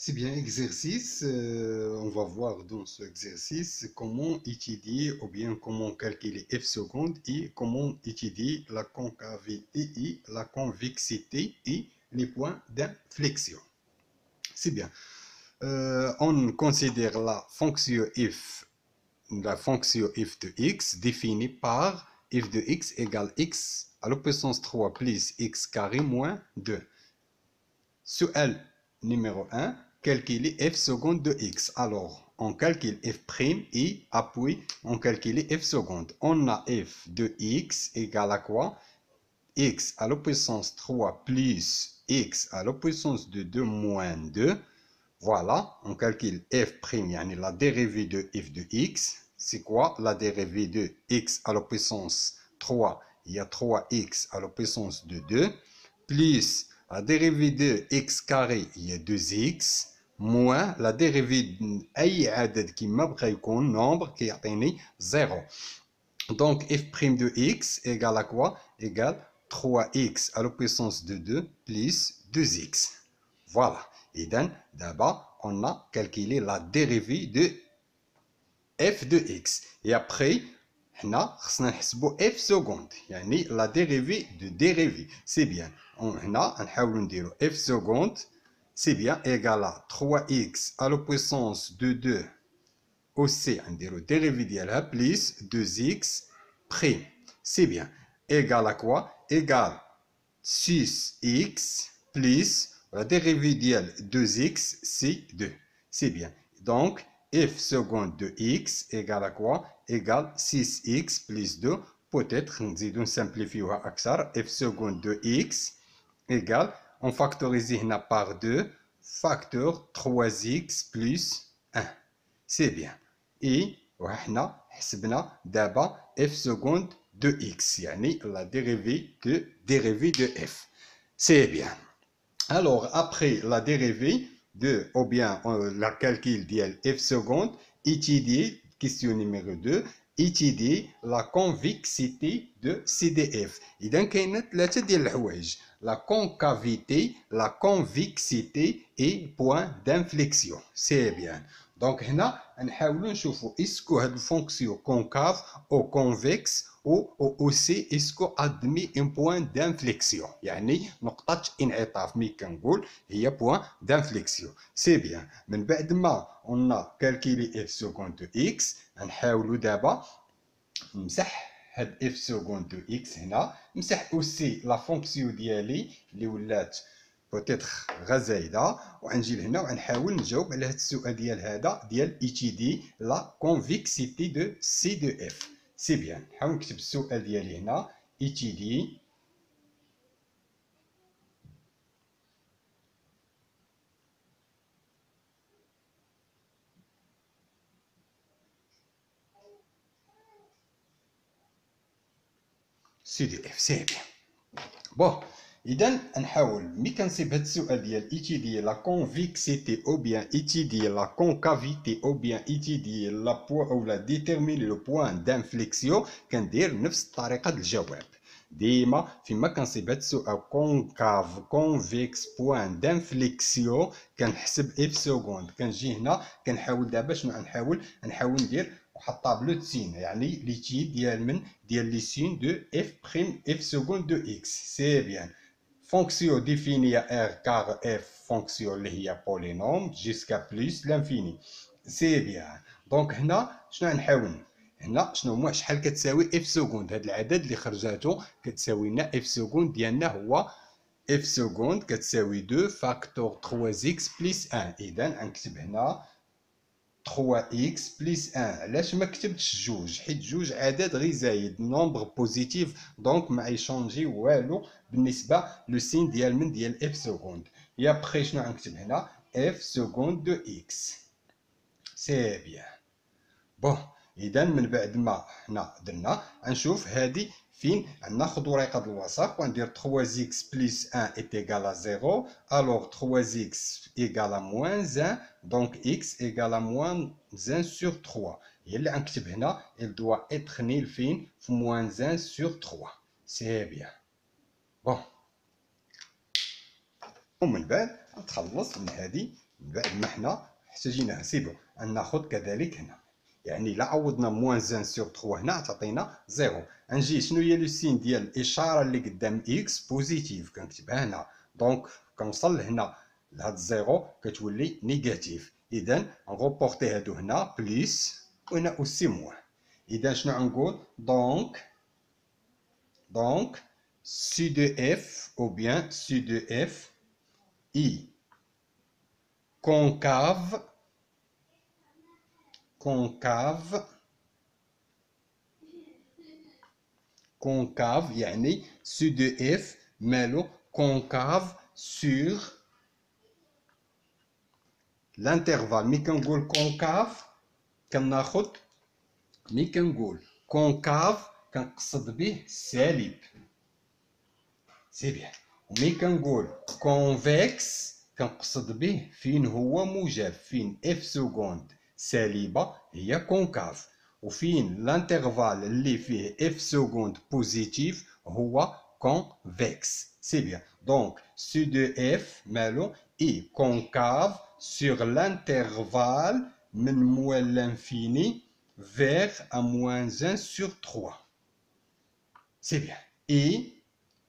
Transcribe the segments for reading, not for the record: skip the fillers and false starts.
C'est bien, exercice. On va voir dans ce exercice comment étudier ou bien comment calculer f seconde et comment étudier la concavité et la convexité et les points d'inflexion. C'est bien. On considère la fonction f de x définie par f de x égale x à la puissance 3 plus x carré moins 2. Sual numéro 1, calculer f seconde de x. Alors, on calcule f' et appuie, on calcule f seconde. On a f de x égale à quoi? X à la puissance 3 plus x à la puissance de 2 moins 2. Voilà, on calcule f', yani la dérivée de f de x. C'est quoi la dérivée de x à la puissance 3? Il y a 3x à la puissance de 2, plus la dérivée de x carré, il y a 2x, moins la dérivée d'أي عدد كيما بغا يكون nombre كيعطيني 0. Donc f' de x égale à quoi? Égale 3x à la puissance de 2 plus 2x. Voilà. Et donc, d'abord, on a calculé la dérivée de f de x. Et après, on a f seconde. Yani la dérivée de dérivée. C'est bien. On a f seconde. C'est bien égal à 3x à la puissance de 2 aussi, on dirait dérivée d'ILA plus 2x prime. C'est bien. Égal à quoi? Égal 6x plus la dérivée d'IL 2x, c'est 2. C'est bien. Donc, f seconde de x égale à quoi? Égale 6x plus 2. Peut-être, nous simplifions à f seconde de x égale, on factorise par 2, facteur 3x plus 1. C'est bien. Et وحنا حسبنا دابا f seconde de x, يعني la dérivée de f. C'est bien. Alors, après la dérivée de, ou bien la calcul de f seconde, étudier, question numéro 2, étudier la convexité de CDF. إذا كاينة ثلاثة ديال الحوايج. La concavité, la convexité et point d'inflexion. C'est bien. Donc هنا نحاولوا نشوفوا اسكو هاد الفونكسيون كونكاف او كونفكس او اوسي اسكو ادمي ان بوين دانفليكسيون، يعني نقطة انعطاف. مي كنقول هي بوين دانفليكسيون. سي بيان. من بعد ما اون كالكيلي اف سكوند دو اكس، نحاولوا دابا نمسح هاد اف سكوند دو اكس هنا، نمسح اوسي لا فونكسيون ديالي اللي ولات بوتيتر غزايده، وغنجي لهنا وغنحاول نجاوب على هذا السؤال ديال هذا ديال ايتيدي لا كونفيكسيتي دو سي دو اف. سي بيان. نحاول نكتب السؤال ديالي هنا، ايتيدي سي دو اف. سي بيان. بون، اذا نحاول ملي كنصيب هذا السؤال ديال ايتيدي لا كونفيكسيتي او بيان ايتيدي لا كونكافيتي او بيان ايتيدي لا بوين او لا ديتيرميني لو بوين دانفليكسيون، كندير نفس الطريقه ديال الجواب. ديما فيما كنصيب هذا السؤال كونكاف كونفيكس بوين دانفليكسيون كنحسب اف سكوند، كنجي هنا كنحاول دابا شنو نحاول ندير واحد طابلو د سين، يعني ليتيد ديال من ديال لي سين دو اف بريم اف سكوند دو اكس. سي بيان. فونكسيون ديفيني ار كار اف فونكسيون اللي هي بولينوم جيسكا بلس لانفيني. سي بيان. دونك هنا شنو نحاول هنا شنو هما شحال كتساوي اف سكوند؟ هاد العدد اللي خرجاتو كتساوي لنا اف سكوند ديالنا هو اف سكوند كتساوي 2 فاكتور 3 اكس بلس 1. اذا غنكتب هنا 3x بلس 1. علاش ما كتبتش جوج؟ حيت جوج عدد غير زايد، نومبر بوزيتيف، دونك ما يشونجي والو بالنسبه لو سين ديال من ديال اف سكوند. يا بخي شنو غنكتب هنا؟ اف سكوند دو اكس. سي بيان. بون، اذا من بعد ما حنا درنا غنشوف هادي فين عندنا خطوريقه الوسط، وندير 3x بلس 1 est égal à 0. alors 3x égale à moins 1, donc x égale à moins 1 sur 3. هي اللي غنكتب هنا il doit être nil فين؟ في moins 1 sur 3. سي بيان. بون، ومن بعد نتخلص من هذه بعد ما حنا احتاجيناه سي بون ناخذ كذلك هنا، يعني الا عوضنا موان 1 سور 3 هنا تعطينا 0. نجي شنو هي لو سين ديال الاشاره اللي قدام اكس بوزيتيف كنكتبها هنا، دونك كنوصل لهنا لهاد الزيرو كتولي نيجاتيف، اذا نغوبورتي هادو هنا بليس وهنا اوسي موان. اذا شنو غنقول دونك سي دو اف او بيان سي دو اف اي concave يعني سي دو اف مالو concave sur l'intervalle. مي كنقول concave كناخد مي كنقول concave كنقصد به سالب، سي بيان. ومي كنقول convexe كنقصد به فين هو موجب، فين اف سكوند سالبه هي كونكاف، وفين لانترفال اللي فيه اف سكوند بوزيتيف هو كونفكس، سي بيان. دونك سي دو اف مالو اي كونكاف سور لانترفال من موان لانفيني vers à moins 1 sur 3. C'est bien. Et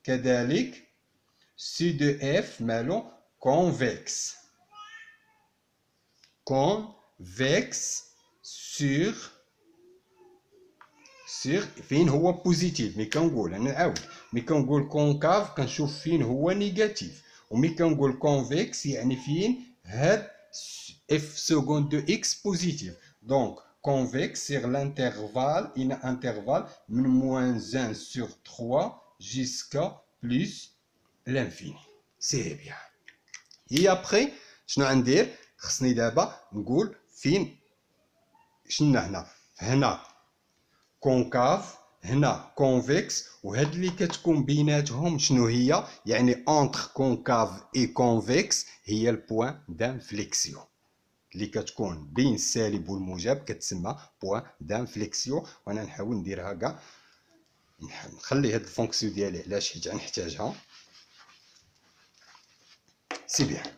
كذلك سي دو اف مالو convexe sur فين هو بوزيتيف. مي كنقول انا نعاود، مي كنقول كونكاف كنشوف فين هو نيجاتيف، ومي كنقول كونفكس يعني فين هاد اف سكوند دو اكس بوزيتيف. دونك كونفكس سيغ لانترفال ان انترفال من موان 1 sur 3 jusqu'à plus l'infini. سي بيان. هي ابخي شنو غندير؟ خصني دابا نقول فين شنو هنا كونكاف هنا كونفكس، وهاد اللي كتكون بيناتهم شنو هي؟ يعني اونتر كونكاف اي كونفكس هي البوان دانفليكسيون اللي كتكون بين السالب والموجب كتسمى بوان دانفليكسيون. وانا نحاول نديرها كاع، نخلي هاد الفونكسيون ديالي علاش حيت غنحتاجها. سي بيان.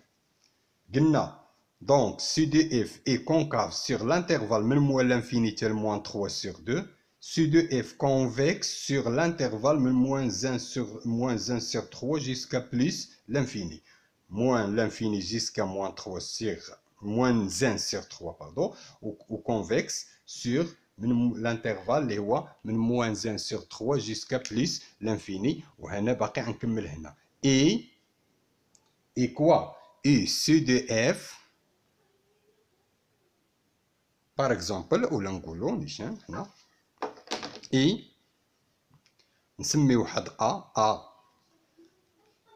قلنا donc si df est concave sur l'intervalle من moins l'infini tel moins 3 sur 2, si df convexe sur l'intervalle من moins 1 sur 3 jusqu'à plus l'infini. Moins l'infini jusqu'à moins 3 sur moins 1 sur 3 pardon, ou convexe sur l'intervalle اللي هو من moins 1 sur 3 jusqu'à plus l'infini. وهنا باقي غنكمل هنا et quoi? Et C de F par exemple ولا نقولو نيشان هنا اي نسمي واحد ا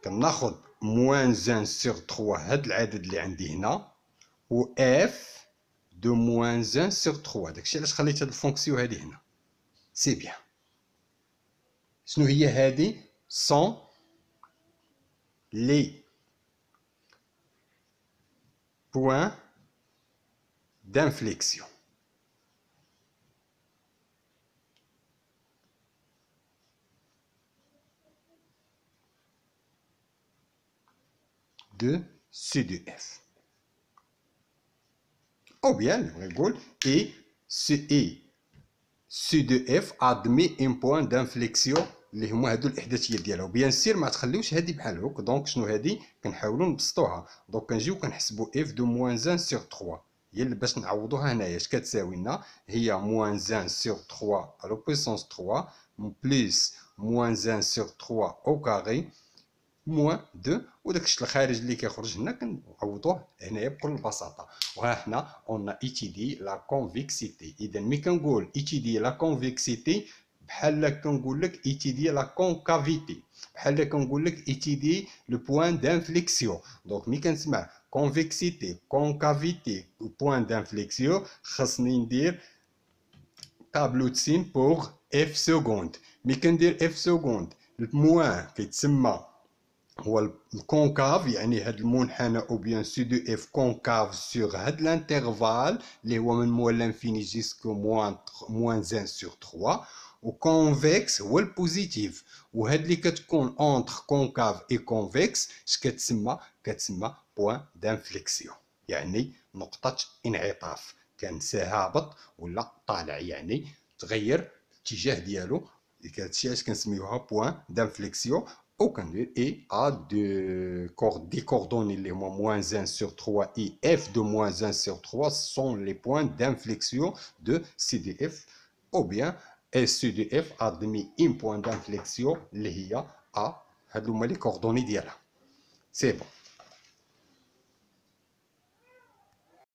كناخد موان 1 سور 3 هاد العدد اللي عندي هنا، و اف دو موان 1 سور 3. داكشي علاش خليت هاد الفونكسيون هادي هنا. سي بيان. شنو هي هادي؟ سون لي points d'inflexion. De C de F. Ou bien, et C de F admet un point d'inflexion اللي هما هادو الاحداثيات ديالها. وبيان سير ما تخليوش هادي بحال هوك. دونك شنو هادي؟ كنحاولوا نبسطوها. دونك كنجيو كنحسبوا اف دو موان 1 سور 3 هي اللي باش نعوضوها هنايا اش كتساوي لنا؟ هي موان 1 سور 3 على بويسونس 3 بليس موان 1 سور 3 او كاري موان 2، وداكشي الخارج اللي كيخرج هنا كنعوضوه هنايا بكل بساطه. وها حنا اون ايتيدي لا كونفيكسيتي. اذا ملي كنقول ايتيدي لا كونفيكسيتي بحال كنقول لك ايتيدي لا كونكافيتي، بحال كنقول لك ايتيدي لو بوين دانفليكسيون. دونك ملي كنسمع كونفيكسيتي كونكافيتي بوين دانفليكسيون خاصني ندير طابلو تسين بوغ اف سكوند. ملي كندير اف سكوند الموان كيتسمى هو الكونكاف، يعني هاد المنحنى او بيان سي دو اف كونكاف سور هاد الانترفال اللي هو من موان لانفيني جيسكو موان 1 سور 3، وكونفكس هو البوزيتيف. وهاد اللي كتكون اونتر كونكاف اي كونفكس اش كتسمى؟ كتسمى بوين دانفليكسيون. يعني نقطة انعطاف، كان هابط ولا طالع، يعني تغير الاتجاه ديالو. هادشي علاش كنسميوها بوان دانفليكسيون. او كندير اي ا دي كوردوني اللي هما موان 1 sur 3 et f de moins 1 sur 3 sont les points d'inflexion de CDF. ou bien CDF admet un point d'inflexion اللي هي ا. هادو هما لي كوردوني ديالها. سي بون.